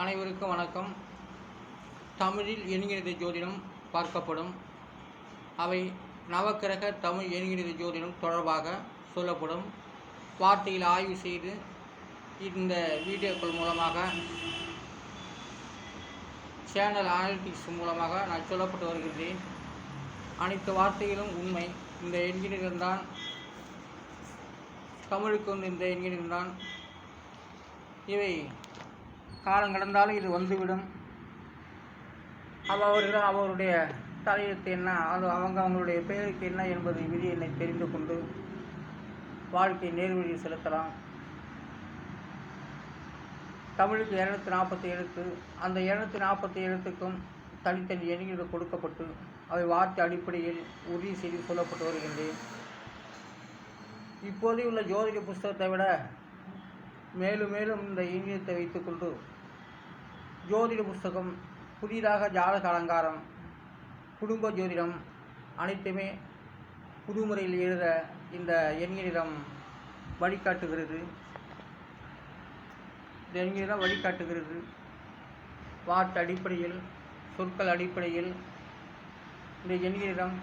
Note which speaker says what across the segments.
Speaker 1: அனைவருக்கும் வணக்கம். தமிழில் எண்கணித ஜோதிடம் பார்க்கப்படும். அவை நவக்கிரக தமிழ் எண்கணித ஜோதிடம் தொடர்பாக சொல்லப்படும். வார்த்தையில் ஆய்வு செய்து இந்த வீடியோக்கள் மூலமாக சேனல் அனாலிட்டிக்ஸ் மூலமாக நான் சொல்லப்பட்டு வருகின்றேன். அனைத்து வார்த்தைகளும் உண்மை. இந்த எண்கணிதம்தான் தமிழுக்கு இந்த எண்கணிதம்தான். இவை காலம் கடந்தாலும் இது வந்துவிடும். அவர்கள் அவருடைய தலையெழுத்து என்ன, அது அவங்களுடைய பெயருக்கு என்ன என்பது விதி என்னை தெரிந்து கொண்டு வாழ்க்கை நேர்வழியில் செலுத்தலாம். தமிழுக்கு 240 எழுத்து. அந்த 240 எழுத்துக்கும் தனித்தனி எண்கள் கொடுக்கப்பட்டு அவை வார்த்தை அடிப்படையில் உறுதி செய்து சொல்லப்பட்டு வருகின்றேன். இப்போது உள்ள ஜோதிட புஸ்தகத்தை விட மேலும் மேலும் இந்த எண்ணியத்தை வைத்துக்கொண்டு ஜோதிட புஸ்தகம் புதிதாக ஜாதக அலங்காரம், குடும்ப ஜோதிடம் அனைத்துமே புது முறையில் எழுத இந்த எண்கணிதம் வழிகாட்டுகிறது. இந்த எண்கணிதம் வழிகாட்டுகிறது. வார்த்தை அடிப்படையில், சொற்கள் அடிப்படையில் இந்த எண்கணிதம்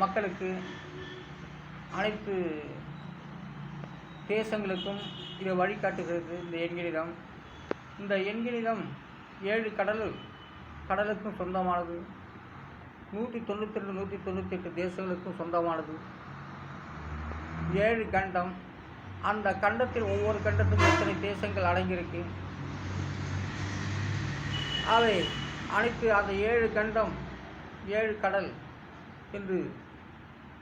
Speaker 1: மக்களுக்கு அனைத்து தேசங்களுக்கும் இதை வழிகாட்டுகிறது. இந்த எண்கணிதம் 7 கடலுக்கும் சொந்தமானது. 192 198 தேசங்களுக்கும் சொந்தமானது. 7 கண்டம். அந்த கண்டத்தில் ஒவ்வொரு கண்டத்துக்கும் எத்தனை தேசங்கள் அடங்கியிருக்கு, அவை அனைத்து அந்த 7 கண்டம் 7 கடல் என்று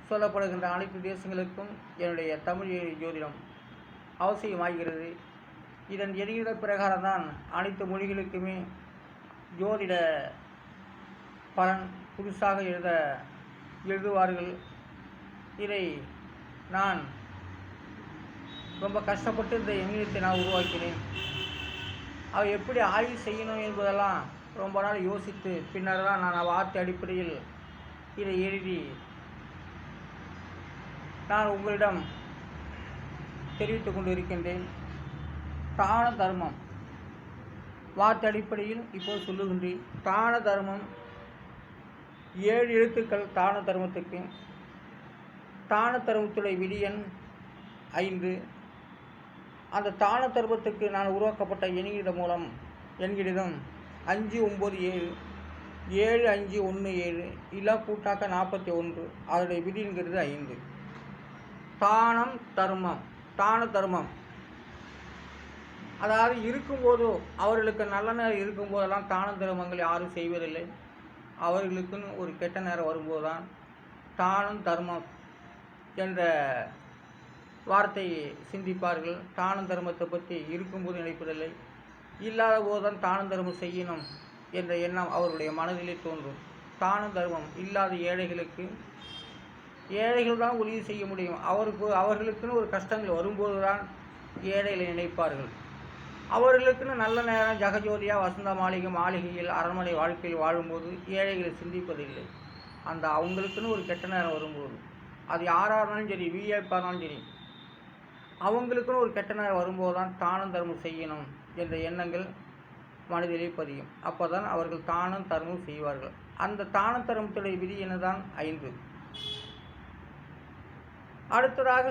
Speaker 1: சொல்லப்படுகின்ற அனைத்து தேசங்களுக்கும் என்னுடைய தமிழ் ஜோதிடம் அவசியமாகிறது. இதன் எண்கணித பிரகாரம்தான் அனைத்து மொழிகளுக்குமே ஜோதிட பலன் புதுசாக எழுதுவார்கள். இதை நான் ரொம்ப கஷ்டப்பட்டு இந்த எண்கணிதத்தை நான் உருவாக்கினேன். அவை எப்படி ஆய்வு செய்யணும் என்பதெல்லாம் ரொம்ப நாள் யோசித்து பின்னர் தான் நான் வார்த்தை அடிப்படையில் இதை எழுதி நான் உங்களிடம் தெரிவித்துக் கொண்டு இருக்கின்றேன். தான தர்மம் வார்த்தை அடிப்படையில் இப்போது சொல்லுகின்றேன். தான தர்மம் 7 எழுத்துக்கள். தான தர்மத்துக்கு தான தர்மத்துடைய விதி எண் 5. அந்த தான தர்மத்துக்கு நான் உருவாக்கப்பட்ட எண்கணிதம் 597 7517 இல்லா கூட்டாக்க 41. அதனுடைய விதிங்கிறது 5. தான தர்மம் அதாவது இருக்கும்போதோ அவர்களுக்கு நல்ல நேரம் இருக்கும்போதெல்லாம் தான தர்மங்கள் யாரும் செய்வதில்லை. அவர்களுக்குன்னு ஒரு கெட்ட நேரம் வரும்போது தான் தானம் தர்மம் என்ற வார்த்தையை சிந்திப்பார்கள். தான தர்மத்தை பற்றி இருக்கும்போது நினைப்பதில்லை. இல்லாத போதுதான் தான தர்மம் செய்யணும் என்ற எண்ணம் அவருடைய மனதிலே தோன்றும். தான தர்மம் இல்லாத ஏழைகள் தான் உதவி செய்ய முடியும். அவர்களுக்குன்னு ஒரு கஷ்டங்கள் வரும்போது தான் ஏழைகளை நினைப்பார்கள். அவர்களுக்குன்னு நல்ல நேரம் ஜெகஜோதியாக வசந்த மாளிகையில் அரண்மனை வாழ்க்கையில் வாழும்போது ஏழைகளை சிந்திப்பதில்லை. அந்த அவங்களுக்குன்னு ஒரு கெட்ட நேரம் வரும்போது, அது யாராக இருந்தாலும் சரி, விஐபியாக இருந்தாலும் சரி, அவங்களுக்குன்னு ஒரு கெட்ட நேரம் வரும்போது தான் தானம் தர்மம் செய்யணும் என்ற எண்ணங்கள் மனதிலே பதியும். அப்போ தான் அவர்கள் தானம் தர்மம் செய்வார்கள். அந்த தான தர்மத்துடைய விதி என்னதான் 5. அடுத்ததாக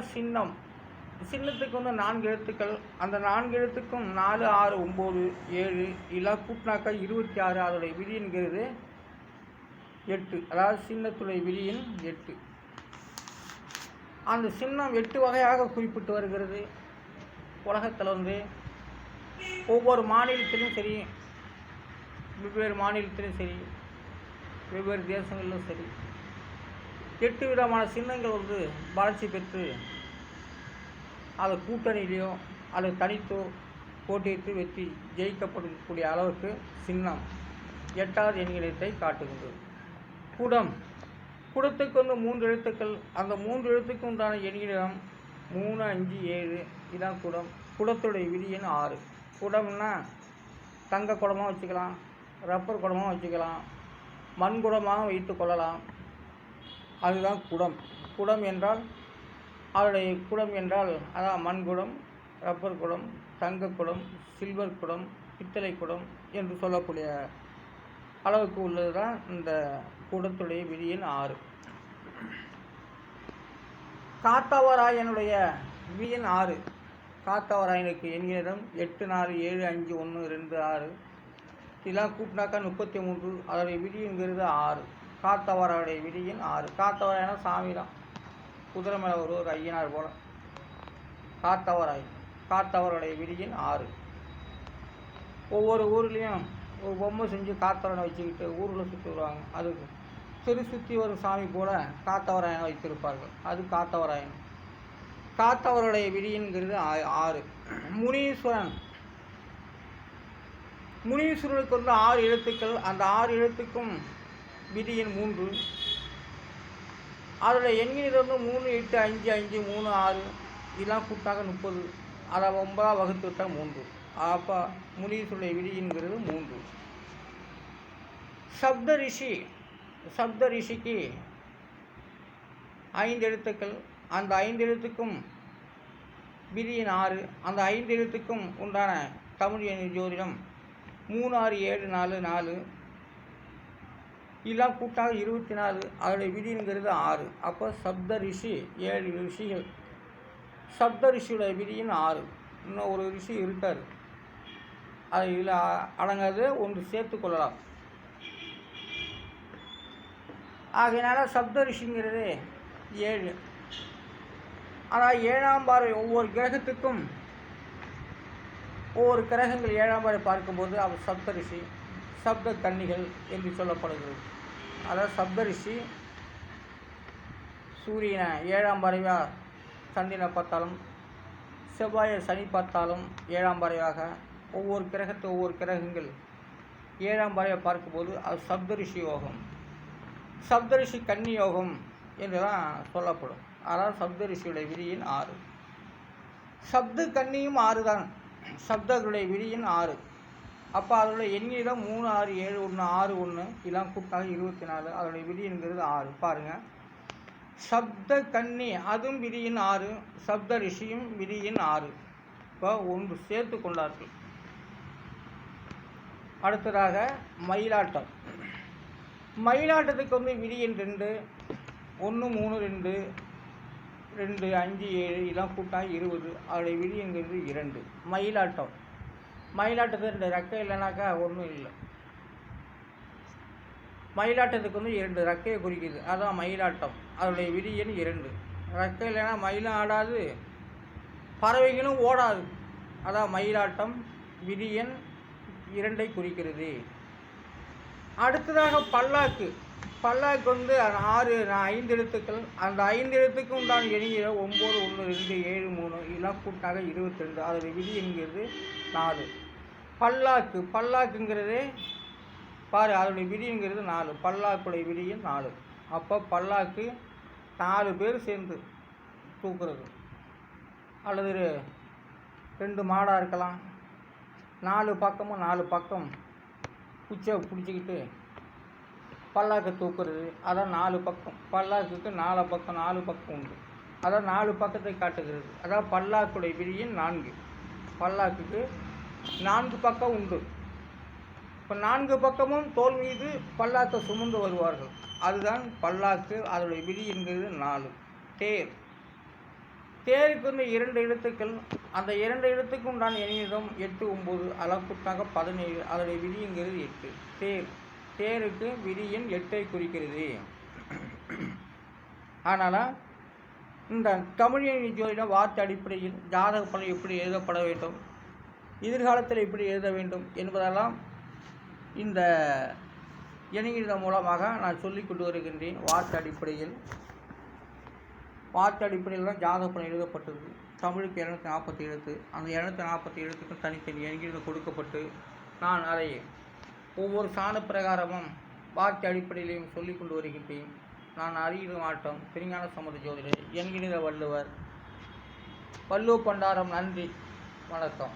Speaker 1: சின்னத்துக்கு 4 எழுத்துக்கள். அந்த 4 எழுத்துக்கும் 4 6 9 7 இல்லா கூட்டினாக்கா 26. அதோடைய விதி என்கிறது 8. அதாவது சின்னத்துடைய விதியின் 8. அந்த சின்னம் 8 வகையாக குறிப்பிட்டு வருகிறது. உலகத்தில் ஒவ்வொரு மாநிலத்திலும் சரி, வெவ்வேறு மாநிலத்திலும் சரி, வெவ்வேறு தேசங்களிலும் சரி 8 விதமான சின்னங்கள் வளர்ச்சி பெற்று அதை கூட்டணியிலையோ அல்லது தனித்தோ போட்டியிட்டு வெற்றி ஜெயிக்கப்படக்கூடிய அளவுக்கு சின்னம் 8வது எண்கணிதத்தை காட்டுகின்றது. குடத்துக்கு 3 எழுத்துக்கள். அந்த 3 எழுத்துக்கு உண்டான எண்கணிதம் 3 5 7. இதுதான் குடம். குடத்துடைய விதி எண் 6. குடம்னா தங்க குடமாக வச்சுக்கலாம், ரப்பர் குடமாக வச்சுக்கலாம், மண் குடமாக வைத்து கொள்ளலாம். அதுதான் குடம் என்றால் அதனுடைய குடம் என்றால் அதான் மண் குடம், ரப்பர் குடம், தங்க குடம், சில்வர் குடம், பித்தளை குடம் என்று சொல்லக்கூடிய அளவுக்கு உள்ளது தான் இந்த குடத்துடைய விதியின் 6. காத்தவராயனுடைய விதியின் 6. காத்தவராயனுக்கு எண்ணிடம் 8, 4, 7, 5, 1, 2, 6 இதெல்லாம் கூட்டினாக்கா 33. அதோடைய விதிங்கிறது 6. காத்தவராயுடைய விதியின் 6. காத்தவராயனா சாமி தான், குதிரை மேலே ஒரு ஐயனார் போல. காத்தவருடைய விதியின் 6. ஒவ்வொரு ஊர்லேயும் ஒரு பொம்மை செஞ்சு காத்தவரனை வச்சுக்கிட்டு ஊரில் சுற்றி வருவாங்க. அதுக்கு சுற்றி வரும் சாமி போல காத்தவராயனை வைத்திருப்பார்கள். அது காத்தவராயன். காத்தவருடைய விதிங்கிறது 6. முனீஸ்வரனுக்கு வந்து 6 எழுத்துக்கள். அந்த 6 எழுத்துக்கும் விதியின் 3. அதில் எண்ணிலிருந்து 3, 8, 5, 5, 3, 6 இதெல்லாம் கூட்டாக 30. அதை 9 வகுத்து விட்டால் 3. அப்போ முனீஸ்வருடைய விதிங்கிறது 3. சப்த ரிஷிக்கு 5 எழுத்துக்கள். அந்த 5 எழுத்துக்கும் விதியின் 6. அந்த 5 எழுத்துக்கும் உண்டான தமிழ் எண் ஜோதிடம் 3, 6, 7, 4, 4 இதெல்லாம் கூட்டாக 24. அதோடைய விதிங்கிறது 6. அப்போ சப்த ரிஷி 7 ரிஷிகள். சப்த ரிஷியோட விதியின் 6. இன்னும் ஒரு ரிஷி இருக்கார், அது இதில் அடங்காது, ஒன்று சேர்த்து கொள்ளலாம். ஆகையினால சப்த ரிஷிங்கிறது 7. ஆனால் 7ஆம் பார்வை ஒவ்வொரு கிரகத்துக்கும் ஒவ்வொரு கிரகங்கள் 7ஆம் பார்வை பார்க்கும்போது அவர் சப்த ரிஷி, சப்த கன்னிகள் என்று சொல்லப்படுகிறது. அதாவது சப்த ரிஷி சூரியனை 7ஆம் பார்வையாக சந்திரனை பார்த்தாலும், செவ்வாயை சனி பார்த்தாலும் 7ஆம் பார்வையாக ஒவ்வொரு கிரகங்கள் 7ஆம் பார்வையை பார்க்கும்போது அது சப்தரிஷி யோகம், சப்தரிஷி கன்னி யோகம் என்று தான் சொல்லப்படும். அதாவது சப்தரிஷியுடைய விதியின் 6. சப்த கன்னியும் 6 தான், சப்தர்களுடைய விதியின் 6. அப்போ அதோடைய எண்ணிடம் 3, 6, 7, 1, 6, 1 இதெல்லாம் கூட்டாக 24. அதோடைய விதிங்கிறது 6. பாருங்கள், சப்த கன்னி அதுவும் விதியின் 6, சப்த ரிஷியும் விதியின் 6. இப்போ ஒன்று சேர்த்து கொண்டார்கள். அடுத்ததாக மயிலாட்டம். மயிலாட்டத்துக்கு வந்து விதியின் 2, 1, 3, 2, 2, 5, 7 இதெல்லாம் கூட்டாக 20. அதோடைய விதிங்கிறது 2. மயிலாட்டத்துக்கு 2 ரெக்கை இல்லைனாக்கா ஒன்றும் இல்லை. மயிலாட்டத்துக்கு வந்து 2 ரெக்கையை குறிக்குது, அதான் மயிலாட்டம். அதோடைய விதியின் 2. ரெக்கை இல்லைன்னா மயிலும் ஆடாது, பறவைகளும் ஓடாது. அதான் மயிலாட்டம் விதியின் 2ஐ குறிக்கிறது. அடுத்ததாக பல்லாக்கு. வந்து 5 எழுத்துக்கள். அந்த 5 எழுத்துக்கும் உண்டான எண்ணிக்கை 9, 1, 2, 7, 3 இதெல்லாம் கூட்டாக 22. அதோடைய விதி என்கிறது 4. பல்லாக்குங்கிறது பாரு, அதோடைய விதிங்கிறது 4. பல்லாக்குடைய விதியும் 4. அப்போ பல்லாக்கு 4 பேர் சேர்ந்து தூக்குறது, அல்லது 2 மாடாக இருக்கலாம். 4 பக்கம் குச்சியை பிடிச்சிக்கிட்டு பல்லாக்கை தூக்குறது. அதான் 4 பக்கம். பல்லாக்குக்கு 4 பக்கம் உண்டு. அதான் 4 பக்கத்தை காட்டுகிறது. அதான் பல்லாக்குடைய விதியின் 4. பல்லாக்குக்கு 4 பக்கம் உண்டு. இப்போ 4 பக்கமும் தோல் மீது பல்லாக்கை சுமந்து வருவார்கள். அதுதான் பல்லாக்கு. அதோடைய விதி என்கிறது 4. தேருக்கு வந்து 2 எழுத்துக்கள். அந்த 2 எழுத்துக்கு உண்டான எண்ணிடம் 8, 9 அளவுக்குட்டாக 17. அதோடைய விதிங்கிறது 8. தேருக்கு விதியின் 8ஐ குறிக்கிறது. அதனால் இந்த தமிழ் ஜோதிடம் வார்த்தை அடிப்படையில் ஜாதக பலன் எப்படி எழுதப்பட வேண்டும், எதிர்காலத்தில் எப்படி எழுத வேண்டும் என்பதெல்லாம் இந்த எண்ணிக்கை மூலமாக நான் சொல்லிக் கொண்டு வருகின்றேன். வார்த்தை அடிப்படையில் தான் ஜாதக பலன் எழுதப்பட்டது. தமிழுக்கு 240 எழுத்து. அந்த 240 எழுத்துக்கும் தனித்தனி எண்ணிக்கை கொடுக்கப்பட்டு நான் அதை ஒவ்வொரு சாண பிரகாரமும் வார்த்தை அடிப்படையிலையும் சொல்லிக் கொண்டு வருகின்றேன். நான் அரியலூர் மாவட்டம் திருஞான சம்பந்த ஜோதிடர் என்கிற வள்ளுவர் பண்டாரம். நன்றி, வணக்கம்.